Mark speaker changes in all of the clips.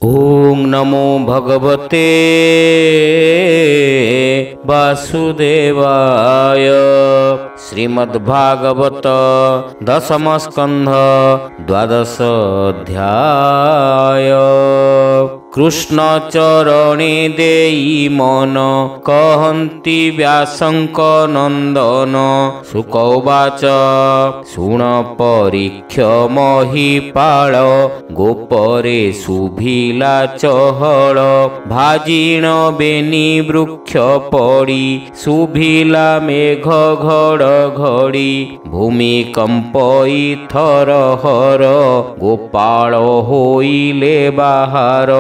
Speaker 1: ओं नमो भगवते वासुदेवाय। श्रीमद्भागवत दशम स्कंध द्वादश अध्याय। कृष्ण चरणे देई मन कहन्ति व्यासंक नंदन। शुकौवाच शुण परीक्ष महीपाल गोपरे शुभिला चहल। भाजिण बेनी वृक्ष पड़ी शुभिला मेघ घड़घड़ी। भूमिकंपई थरहर गोपाल होइले बाहर।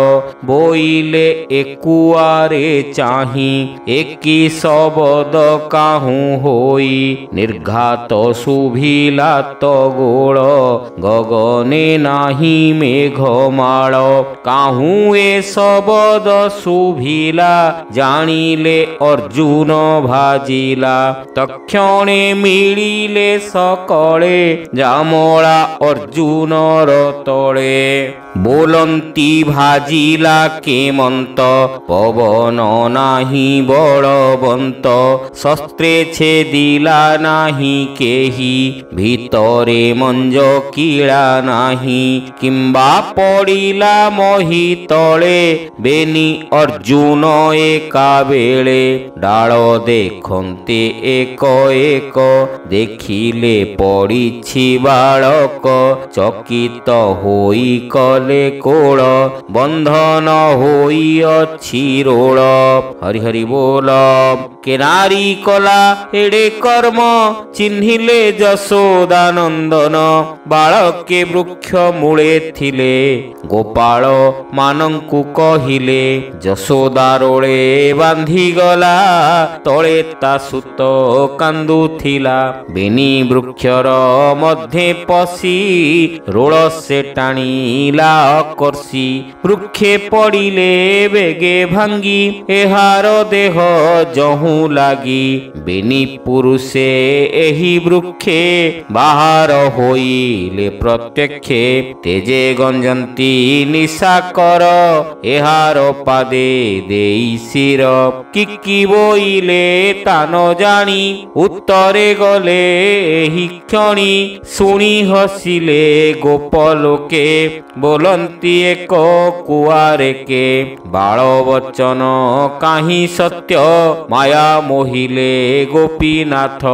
Speaker 1: बोइले एकुआरे चाही एकी शबद काहू होई। निर्घात शुभिला तो गोड़ गगने नाही मेघमाल। काहू ए शबद शुभिला जानिले अर्जुन भाजिला। तक्षणे मिलिले सकळे जामळा अर्जुनर तळे। बोलंती भाजिला केमंत पवन नाही बलवंत। शस्त्रे छेदिला नाही केही भितरे मंज किळा नाही। किंबा पडिला मही तळे बेनी अर्जुन एका बेळे। डाळ देखन्ते एक एक देखिले पडिछि बाळक। चकित होई कले कोळ बंधन होई अछि रोळ। हरि हरि बोल। के नारी कला एडे कर्म चिन्हिले यशोदानंदन। बाळके वृक्ष मूळे थिले गोपाळ मानंकु कहिले। यशोदारोळे बांधी गला तळे ता सुत कांदुथिला। बेनी वृक्षर मध्ये पशी रोळ से टाणीला कर्षी। वृक्षे पड़िले बेगे भांगी एहार देह जहू लागी। बेनी पुरुषे एही वृक्षे बाहर होइले प्रत्यक्षे। तेजे गंजंती निशाकर एहार पादे देई शिर। किकी बोइले तान जानी उत्तरे गले एही क्षणी। शुणी हसिले गोपलोके बोलंती एक कुआरे के। बाळ वचन काहीं सत्य माया मोहिले गोपीनाथ।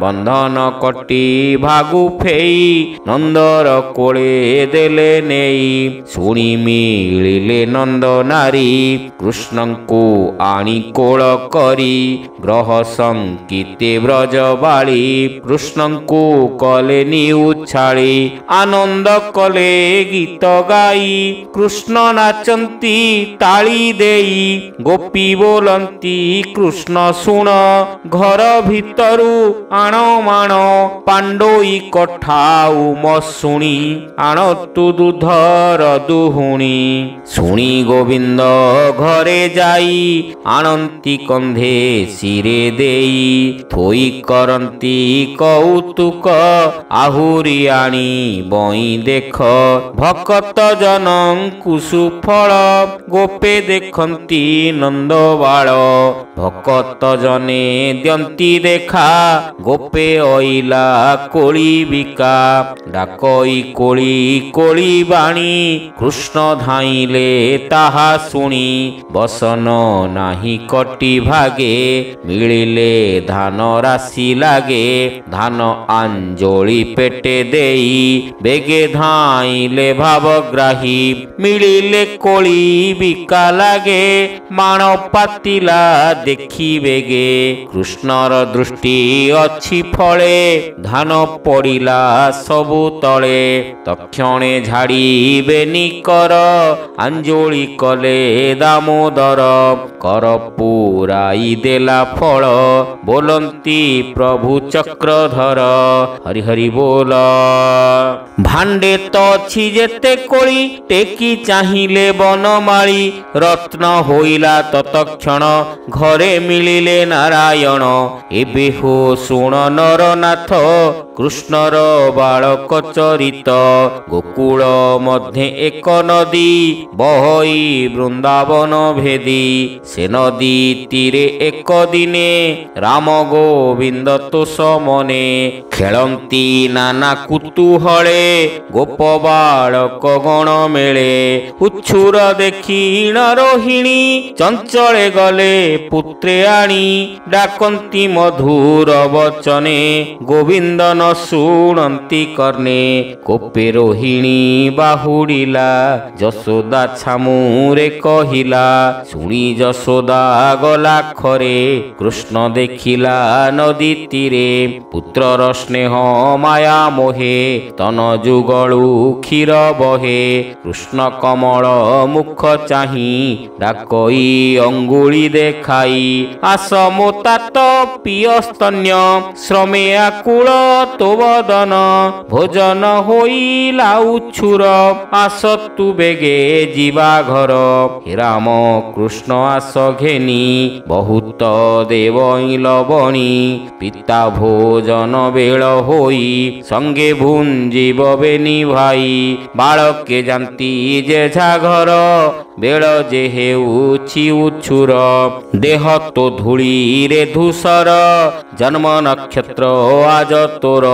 Speaker 1: बंधन कटी भागु फेई नंदर कोळे देले नेई। शुणी मिलिले नंद नारी कृष्णंकु आनी कोळ करी। ग्रह संकीते ब्रज बाली कृष्णंकु कले निउछाली। आनंद कले गीत गाई कृष्ण नाचंती ताली देई। गोपी बोलंती कृष्ण शुण घर भितरु आण माण। पांडोई कठाऊ मशुणी आण तु दूधर दुहुणी। शुणी गोविंद घरे जाई आणंती कंधे सिरे देई। थोई करंती कौतुक आहुरी आनी बई देख। भक्त जनंकु सुफल गोपे देखंती नंदबाळ। भक्त जने द्यंती देखा गोपे अइला कोळी बिका। डाकई कोळी कोळी बाणी कृष्ण धाइले ताहा शुणी। बसन नाही कटी भागे मिलिले धान राशि लागे। धान आंजोळी पेटे देई बेगे धाइले भावग्राही। मिलिले कोळी बिका लागे माण पातिला देखी बेगे। कृष्णर दृष्टि अछि फळे धान पड़िला सबु तळे। तक्षणे झाड़ी बेनी कर आंजोळी कले दामोदर। कर पुराई देला फल बोलंती प्रभु चक्रधर हरि हरि बोल। भांडे तो अछि जेते कोली टेकी चाहिले बनमाली रत्न होइला ततक्षण घरे मिलिले नारायण। एबे हो शुण नरनाथ कृष्णर बालक चरित गोकुल मध्य एक नदी बहई वृंदावन भेदी से नदी तीरे एक दिने राम गोविंद तोष मने खेलंती नाना कुतूहले गोप बालक गण मेले उच्छुर देखी रोहिणी चंचले गले पुत्रे आनी डाकंती मधुर वचने गोविंद न शुणंती कर्णे कोपे रोहिणी बाहुडिला यशोदा छामुरे कहिला शुणी यशोदा गला खरे कृष्ण देखिला नदी तीरे पुत्रर स्नेह माया मोहे तन जुगलु क्षीर बहे कृष्ण कमल मुख चाही डाकई अंगुली देखाई आस मो तात पिय स्तन्य श्रमे आकुल तो वदन भोजन होइला उच्छुर आस तु बेगे जीवा घर। हे राम कृष्ण आस घेनी बहुत देवई लवणी पिता भोजन बेल होई संगे भुंजीब बेनी भाई बालके जानती जे घर बेल जे हेउछि उच्छुर देह तो धूली रे धूसर जन्म नक्षत्र आज तोर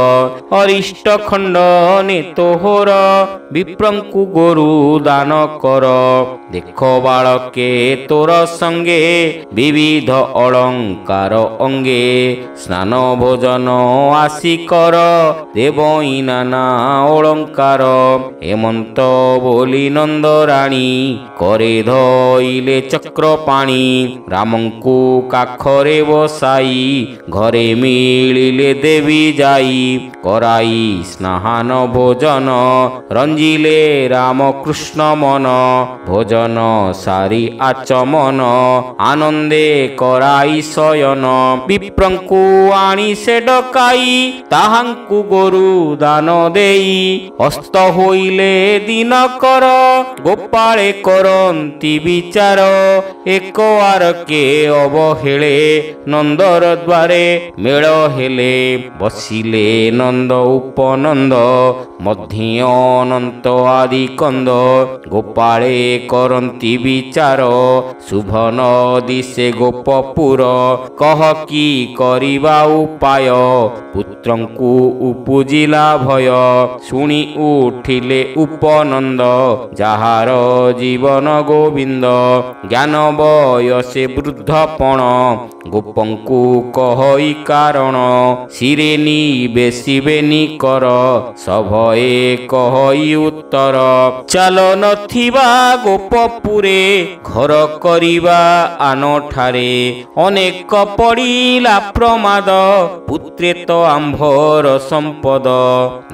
Speaker 1: अरिष्ट खंड ने तोहर विप्रंकु गोरु दान कर देख बालके तोर संगे विविध अलंकार अंगे स्नान भोजन आसी कर देवई नाना अलंकार हेमंत बोली नंदराणी करे धइले चक्र पाणी रामंकु काखरे बसाई घरे मिलिले देवी जाई कराई स्नान भोजन रंजिले राम कृष्ण मन भोजन सारी आचमन आनंदे कराई शयन विप्रंकु आनी से डकाई ताहांकु गोरु दान देई हस्त होइले दिन कर गोपाळे करंती विचार एक आर के अवहेले नंदर द्वारे मेल हेले बसिले नंद उपनंद मध्य अनंत आदि कंद गोपाळे करंती विचार शुभ नदी से गोपपुर कह की करिबा उपाय पुत्रंकु उपुजिला भय शुणी उठिले उपनंद जाहार जीवन गोविंद ज्ञान बयसे वृद्धपण गोपंकु कहई कारण शिरेनी बेसिबेनी कर सभये कहई उत्तर चाल नथिबा गोपपुरे घर करिबा आनठारे अनेक पड़िला प्रमाद पुत्रे तो आंभर संपद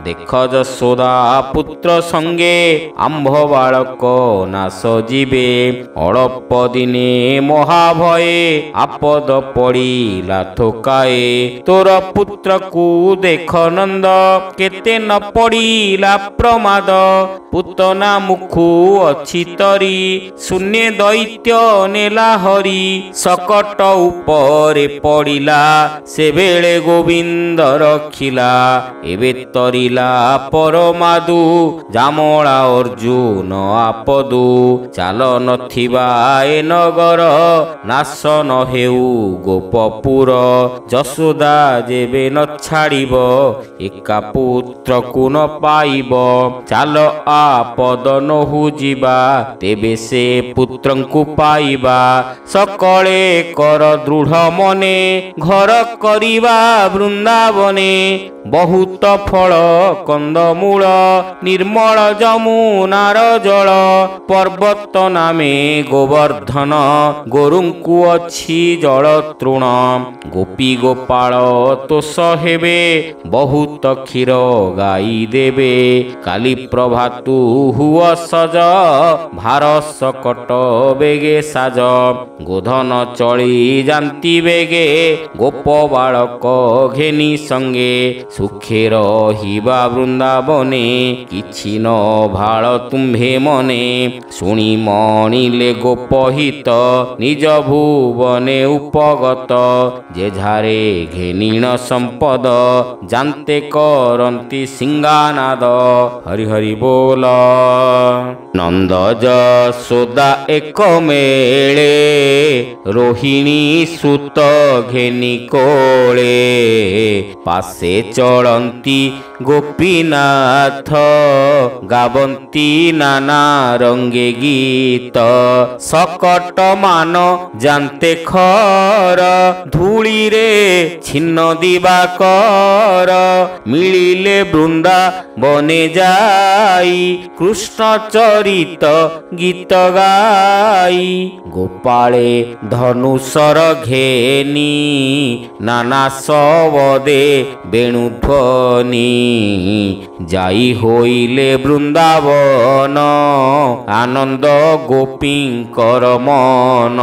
Speaker 1: देख यशोदा पुत्र संगे आंभ बालक नाश जीवे अल्प दिने महाभये आपद पड़िला थोकाए तोर पुत्र को देख नंद केते न पड़िला प्रमाद पुतना मुखु अछि तरी शून्य दैत्य नेला हरि सकट उपरे पड़िला से बेले गोविंद रखिला एबे तरिला परमादु जामला अर्जुन आपदु चाल नथिबा ए नगर नाश न हेउ गोपपुर यशोदा जेबे न छाड़िब एका पुत्र को न पाइब चाल आपद नहु जीवा तेबे से पुत्रंकु पाइबा सकले कर दृढ़ मने घर करिबा वृंदावने बहुत फल कंदमूल निर्मल जमुनार जल पर्वत नामे गोवर्धन ଗୋବର୍ଦ୍ଧନ ଗୋରୁଙ୍କୁ ଅଛି ଜଳ ତୃଣ ଗୋପୀ ଗୋପାଳ ତୋଷ ହେବେ ବହୁତ କ୍ଷୀର ଗାଈ ଦେବେ କାଲି ପ୍ରଭାତୁ ହୁଅ ସଜ ଭାର ସକଟ ବେଗେ ସାଜ ଗୋଧନ ଚଳି ଯାନ୍ତି ବେଗେ ଗୋପ ବାଳକ ଘେନି ସଙ୍ଗେ ସୁଖେ ରହିବା ବୃନ୍ଦାବନେ କିଛି ନ ଭାଳ ତୁମ୍ଭେ ମନେ ଶୁଣି ମଣିଲେ ଗୋପହିତ ନିଜ ଭୁବନେ ଉପଗତ ଯେଝାରେ ଘେନିଣ ସମ୍ପଦ ଜାନ୍ତେ କରନ୍ତି ସିଂହାନାଦ ହରି ହରି ବୋଲ ନନ୍ଦ ଯଶୋଦା ଏକ ମେଳେ ରୋହିଣୀ ସୁତ ଘେନି କୋଳେ ପାଶେ ଚଳନ୍ତି ଗୋପୀନାଥ ଗାବନ୍ତି ନାନା ରଙ୍ଗେ ଗୀତ ସକଟ ମାନ ଜାନ୍ତେ ଖର ଧୂଳିରେ ଛିନ୍ନ ଦିବାକର ମିଳିଲେ ବୃନ୍ଦା ବନେ ଯାଇ କୃଷ୍ଣ ଚରିତ ଗୀତ ଗାଇ ଗୋପାଳେ ଧନୁସର ଘେନି ନାନା ସବଦେ ବେଣୁଧ୍ୱନି ଯାଇ ହୋଇଲେ ବୃନ୍ଦାବନ ଆନନ୍ଦ ଗୋପୀଙ୍କର ମନ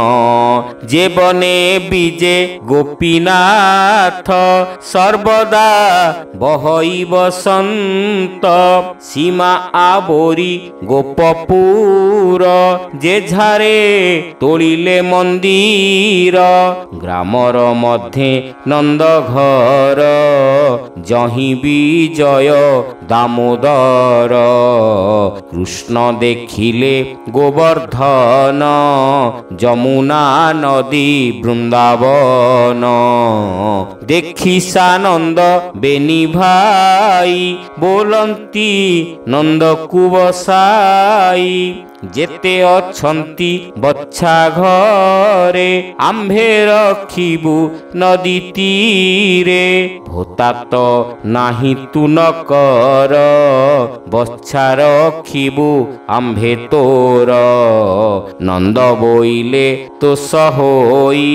Speaker 1: ଯେ ବନେ ବିଜେ ଗୋପୀନାଥ ସର୍ବଦା ବହଇ ବସନ୍ତ ସୀମା ଆବୋରି ଗୋପପୁର ଯେଝାରେ ତୋଳିଲେ ମନ୍ଦିର ଗ୍ରାମର ମଧ୍ୟେ ନନ୍ଦ ଘର ଜହିଁ ବିଜୟ ଦାମୋଦର କୃଷ୍ଣ ଦେଖିଲେ ଗୋବର୍ଦ୍ଧନ ଯମୁନା ନଦୀ ବୃନ୍ଦାବନ ଦେଖି ସାନନ୍ଦ ବେନି ଭାଇ ବୋଲନ୍ତି ନନ୍ଦକୁ ବସାଇ ଯେତେ ଅଛନ୍ତି ବଚ୍ଛା ଘରେ ଆମ୍ଭେ ରଖିବୁ ନଦୀ ତୀରେ ଭୋତାତ ନାହିଁ ତୁ ନ କର ବଚ୍ଛା ରଖିବୁ ଆମ୍ଭେ ତୋର ନନ୍ଦ ବୋଇଲେ ତୋଷ ହୋଇ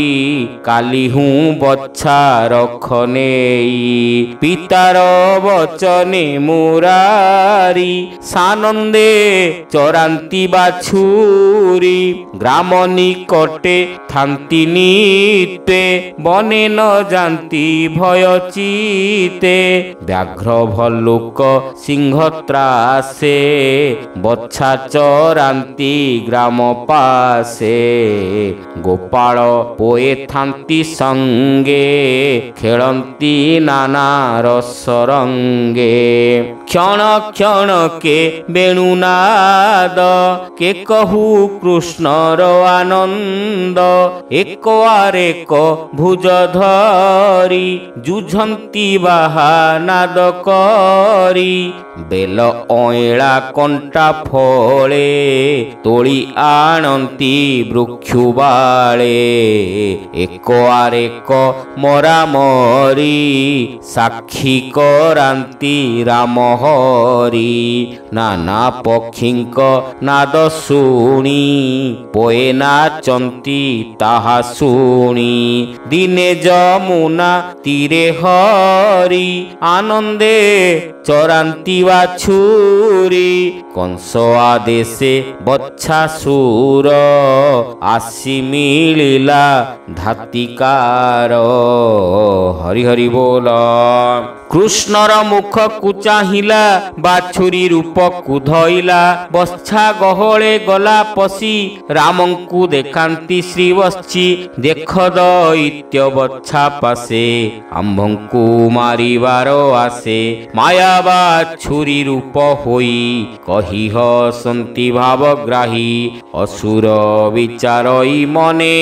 Speaker 1: କାଲି ହୁଁ ବଚ୍ଛା ରଖ ନେଇ ପିତାର ବଚନେ ମୁରାରି ସାନନ୍ଦେ ଚରାନ୍ତି ବାଛୁରୀ ଗ୍ରାମ ନିକଟେ ଥାନ୍ତି ନିତେ ବନେ ନ ଯାନ୍ତି ଭୟ ଚିତେ ବ୍ୟାଘ୍ର ଭଲ୍ଲୁକ ସିଂହ ତ୍ରାସେ ବଚ୍ଛା ଚରାନ୍ତି ଗ୍ରାମ ପାଶେ ଗୋପାଳ ପୋଏ ଥାନ୍ତି ସଙ୍ଗେ ଖେଳନ୍ତି ନାନା ରସରଙ୍ଗେ କ୍ଷଣ କ୍ଷଣକେ ବେଣୁନାଦ କେ କହୁ କୃଷ୍ଣର ଆନନ୍ଦ ଏକ ଆରେକ ଭୁଜ ଧରି ଯୁଝନ୍ତି ବାହାନାଦ କରି ବେଲ ଅଁଳା କଣ୍ଟା ଫଳେ ତୋଳି ଆଣନ୍ତି ବୃକ୍ଷୁବାଳେ ଏକ ଆରେକ ମରାମରି ସାକ୍ଷୀ କରାନ୍ତି ରାମ ହରି ନାନା ପକ୍ଷୀଙ୍କ ନାଦ ଶୁଣି ପୋଏ ନାଚନ୍ତି ତାହା ଶୁଣି ଦିନେ ଯମୁନା ତୀରେ ହରି ଆନନ୍ଦେ ଚରାନ୍ତି ବାଛୁରୀ କଂସ ଆଦେଶେ ବଚ୍ଛା ସୁର ଆସି ମିଳିଲା ଧାତିକାର ହରି ହରି ବୋଲ କୃଷ୍ଣର ମୁଖକୁ ଚାହିଁଲା ବାଛୁରୀ ରୂପକୁ ଧଇଲା ବଚ୍ଛା ଗହଳେ ଗଲା ପଶି ରାମଙ୍କୁ ଦେଖାନ୍ତି ଶ୍ରୀ ବତ୍ସି ଦେଖ ଦୈତ୍ୟ ବଚ୍ଛା ପାଶେ ଆମ୍ଭଙ୍କୁ ମାରିବାର ଆସେ ମାୟା ବାଛୁରୀ ରୂପ ହୋଇ କହି ହସନ୍ତି ଭାବଗ୍ରାହୀ ଅସୁର ବିଚାରଇ ମନେ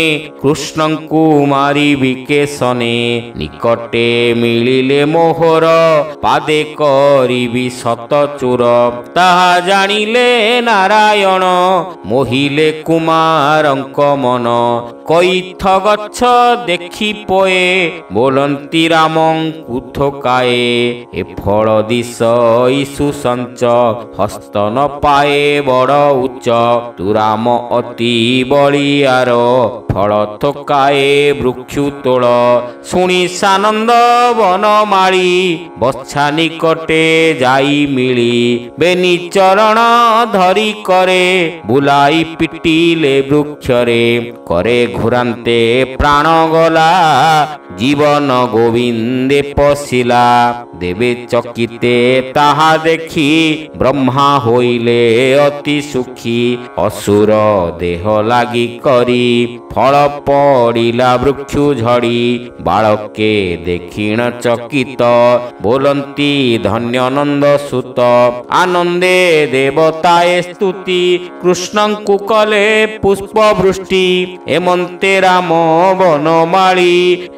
Speaker 1: କୃଷ୍ଣଙ୍କୁ ମାରିବି କେଶନେ ନିକଟେ ମିଳିଲେ ମୋହର ପାଦେ କରିବି ସତ ଚୋର ତାହା ଜାଣିଲେ ନାରାୟଣ ମୋହିଲେ କୁମାରଙ୍କ ମନ କଇଥ ଗଛ ଦେଖି ପୋଏ ବୋଲନ୍ତି ରାମଙ୍କୁ ଥୋକାଏ ଏ ଫଳ ଦି ଇସୁ ସଞ୍ଚ ହସ୍ତ ନ ପାଏ ବଡ଼ ଉଚ୍ଚ ତୁ ରାମ ଅତି ବଳିଆର ଫଳ ଥୋକାଏ ବୃକ୍ଷୁ ତୋଳ ଶୁଣି ସାନନ୍ଦ ବନମାଳି ବତ୍ସା ନିକଟେ ଯାଇ ମିଳି ବେନି ଚରଣ ଧରି କରେ ବୁଲାଇ ପିଟିଲେ ବୃକ୍ଷରେ କରେ ଘୁରାନ୍ତେ ପ୍ରାଣ ଗଲା ଜୀବନ ଗୋବିନ୍ଦେ ପଶିଲା ଦେବେ ଚକିତେ ତାହା ଦେଖି ବ୍ରହ୍ମା ହୋଇଲେ ଅତି ସୁଖୀ ଅସୁର ଦେହ ଲାଗି କରି ଫଳ ପଡ଼ିଲା ବୃକ୍ଷୁ ଝଡ଼ି ବାଳକେ ଦେଖିଣ ଚକିତ ବୋଲନ୍ତି ଧନ୍ୟନନ୍ଦ ସୁତ ଆନନ୍ଦେ ଦେବତାଏ ସ୍ତୁତି କୃଷ୍ଣଙ୍କୁ କଲେ ପୁଷ୍ପ ବୃଷ୍ଟି ଏମନ୍ତେ ରାମ ବନମାଳି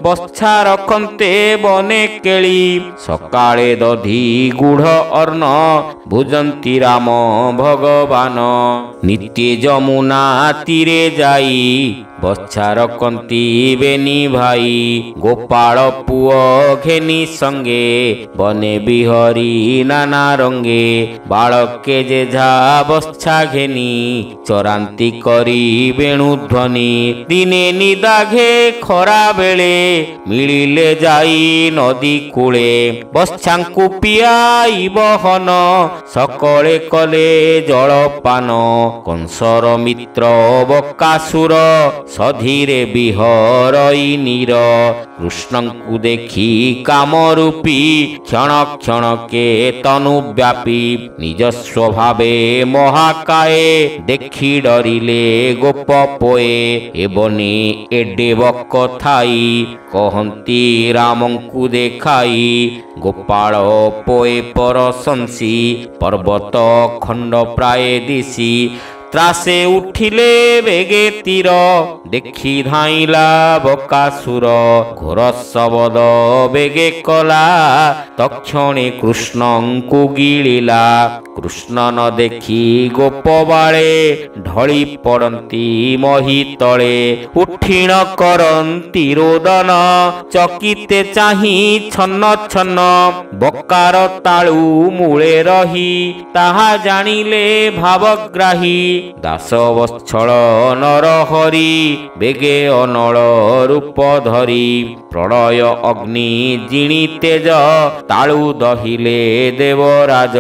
Speaker 1: ବତ୍ସା ରଖନ୍ତେ ବନେ କେଳି ସକାଳେ ଦଧି ଗୁଢ଼ ଅର୍ଣ୍ଣ ଭୁଜନ୍ତି ରାମ ଭଗବାନ ନିତ୍ୟ ଯମୁନା ତୀରେ ଯାଇ ବତ୍ସା ରଖନ୍ତି ବେନି ଭାଇ ଗୋପାଳ ପୁଅ ଘେନି ସଙ୍ଗେ ବନେ ବିହରି ନାନା ରଙ୍ଗେ ବାଳକେ ଯେଝା ବତ୍ସା ଘେନି ଚରାନ୍ତି କରି ବେଣୁ ଧ୍ୱନି ଦିନେ ନିଦାଘେ ଖରା ବେଳେ ମିଳିଲେ ଯାଇ ନଦୀ କୂଳେ ବତ୍ସାଙ୍କୁ ପିଆଇବ ହନ ସକଳେ କଲେ ଜଳପାନ କଂସର ମିତ୍ର ବକାସୁର ସଧୀରେ ବିହରଇ ନୀର କୃଷ୍ଣଙ୍କୁ ଦେଖି କାମରୂପୀ କ୍ଷଣ କ୍ଷଣକେ ତନୁ ବ୍ୟାପୀ ନିଜ ସ୍ୱଭାବେ ମହାକାଏ ଦେଖି ଡରିଲେ ଗୋପ ପୋଏ ଏବନି ଏଡେ ବକ ଥାଇ କହନ୍ତି ରାମଙ୍କୁ ଦେଖାଇ ଗୋପାଳ ପୋଏ ପରଶଂସୀ ପର୍ବତ ଖଣ୍ଡ ପ୍ରାୟ ଦିଶି ତ୍ରାସେ ଉଠିଲେ ବେଗେ ତୀର ଦେଖି ଧାଇଁଲା ବକାସୁର ଘୋର ଶବଦ ବେଗେ କଲା ତକ୍ଷଣେ କୃଷ୍ଣଙ୍କୁ ଗିଳିଲା କୃଷ୍ଣ ନ ଦେଖି ଗୋପବାଳେ ଢଳି ପଡ଼ନ୍ତି ମହି ତଳେ ଉଠିଣ କରନ୍ତି ରୋଦନ ଚକିତେ ଚାହିଁ ଛନ୍ନ ଛନ୍ନ ବକାର ତାଳୁ ମୂଳେ ରହି ତାହା ଜାଣିଲେ ଭାବଗ୍ରାହୀ ଦାସ ବତ୍ସଳ ନରହରି ବେଗେ ଅନଳ ରୂପ ଧରି ପ୍ରଳୟ ଅଗ୍ନି ଜିଣି ତେଜ ତାଳୁ ଦହିଲେ ଦେବରାଜ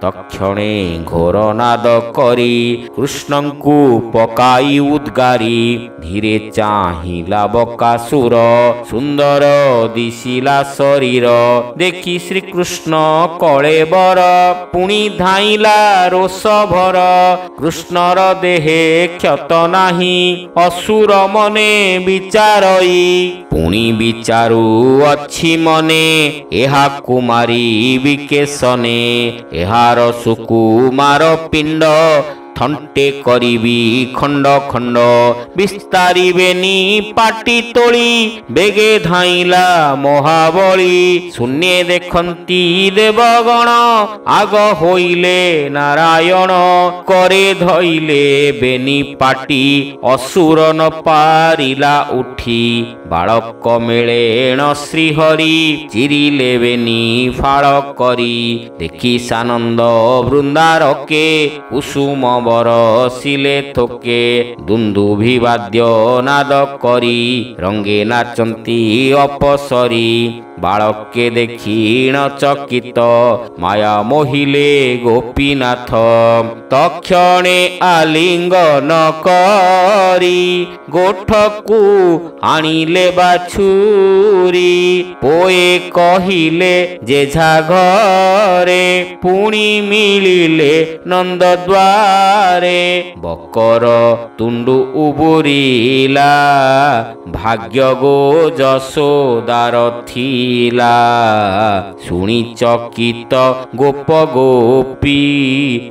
Speaker 1: ତକ୍ଷଣେ ଘୋର ନାଦ କରି କୃଷ୍ଣଙ୍କୁ ପକାଇ ଉଦ୍ଗାରି ଧୀରେ ଚାହିଁଲା ବକାସୁର ସୁନ୍ଦର ଦିଶିଲା ଶରୀର ଦେଖି ଶ୍ରୀକୃଷ୍ଣ କଳେବର ପୁଣି ଧାଇଁଲା ରୋଷ ଭର କୃଷ୍ଣର ଦେହେ କ୍ଷତ ନାହିଁ ଅସୁର ମନେ ବିଚାରଇ ପୁଣି ବିଚାରୁ ଅଛି ମନେ ଏହାକୁ ମାରିବି କେଶନେ ଏହାର ସୁକୁମାର ପିଣ୍ଡ ଥଣ୍ଟେ କରିବି ଖଣ୍ଡ ଖଣ୍ଡ ବିସ୍ତାରିବେନି ପାଟି ତୋଳି ବେଗେ ଧାଇଁଲା ମହାବଳୀ ଶୂନ୍ୟ ଦେଖନ୍ତି ଦେବଗଣ ଆଗ ହୋଇଲେ ନାରାୟଣ करे ଧଇଲେ ବେନି ପାଟି ଅସୁର ନ ପାରିଲା ଉଠି ବାଳକ ମେଳେଣ ଶ୍ରୀହରି ଚିରିଲେ ବେନି ଫାଳ କରି ଦେଖି ସାନନ୍ଦ ବୃନ୍ଦାରକେ କୁସୁମ ବରସିଲେ ଥୋକେ ଦୁନ୍ଦୁଭି ବାଦ୍ୟ ନାଦ କରି ରଙ୍ଗେ ନାଚନ୍ତି ଅପସରି ବାଳକେ ଦେଖିଣ ଚକିତ ମାୟା ମୋହିଲେ ଗୋପୀନାଥ ତକ୍ଷଣେ ଆଲିଙ୍ଗନ କରି ଗୋଠକୁ ଆଣିଲେ ବାଛୁରୀ ପୋଏ କହିଲେ ଯେଝା ଘରେ ପୁଣି ମିଳିଲେ ନନ୍ଦଦ୍ୱାରେ ବକର ତୁଣ୍ଡୁ ଉବୁରିଲା ଭାଗ୍ୟ ଗୋ ଯଶୋଦାର ଥିଲା ଶୁଣି ଚକିତ ଗୋପ ଗୋପୀ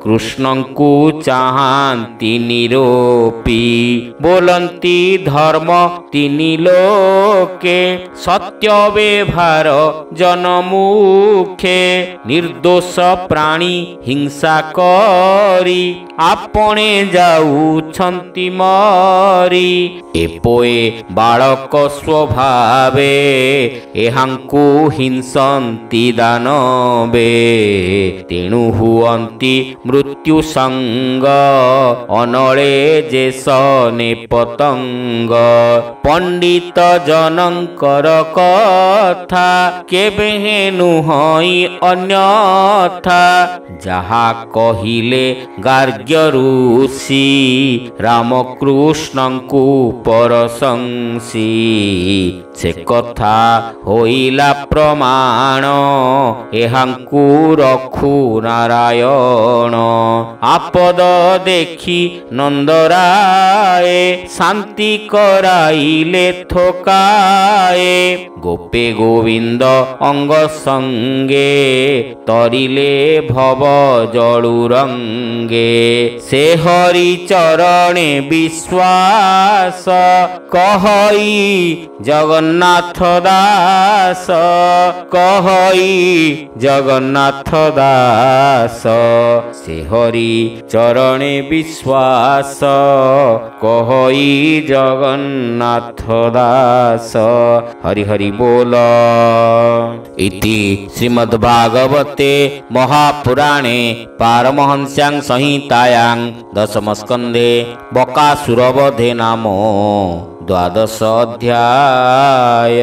Speaker 1: କୃଷ୍ଣଙ୍କୁ ଚାହାନ୍ତି ନିରୋପି ବୋଲନ୍ତି ଧର୍ମ ତିନି ଲୋକେ ସତ୍ୟ ବ୍ୟବହାର ଜନମୁଖେ ନିର୍ଦୋଷ ପ୍ରାଣୀ ହିଂସା କରି आपणे जाऊछंती मरी एपोए बालक स्वभावे एहांक ତାହାଙ୍କୁ ହିଂସନ୍ତି ଦାନବେ ତେଣୁ ହୁଅନ୍ତି ମୃତ୍ୟୁ ସଙ୍ଗ ଅନଳେ ଯେ ସନେ ପତଙ୍ଗ ପଣ୍ଡିତ ଜନଙ୍କର କଥା କେବେ ନୁହଁଇ ଅନ୍ୟଥା ଯାହା କହିଲେ ଗାର୍ଗ୍ୟ ଋଷି ରାମକୃଷ୍ଣଙ୍କୁ ପରଶଂସି ସେ କଥା ହୋଇଲା ପ୍ରମାଣ ଏହାଙ୍କୁ ରଖୁ ନାରାୟଣ ଆପଦ ଦେଖି ନନ୍ଦରାଏ ଶାନ୍ତି କରାଇଲେ ଥୋକାଏ ଗୋପେ ଗୋବିନ୍ଦ ଅଙ୍ଗ ସଙ୍ଗେ ତରିଲେ ଭବ ଜଳୁ ରଙ୍ଗେ ସେ ହରି ଚରଣେ ବିଶ୍ୱାସ କହଇ ଜଗନ୍ନାଥ ଦାସ କହଇ ଜଗନ୍ନାଥ ଦାସ ସେ ହରି ଚରଣେ ବିଶ୍ୱାସ କହଇ ଜଗନ୍ନାଥ ଦାସ ହରି ହରି ବୋଲ। ଇତି ଶ୍ରୀମଦ୍ଭାଗବତେ ମହାପୁରାଣେ ପାରମହଂସ୍ୟାଂ ସଂହିତାୟାଂ ଦଶମସ୍କନ୍ଧେ ବକାସୁରବଧେ ନାମ ଦ୍ୱାଦଶ ଅଧ୍ୟାୟ।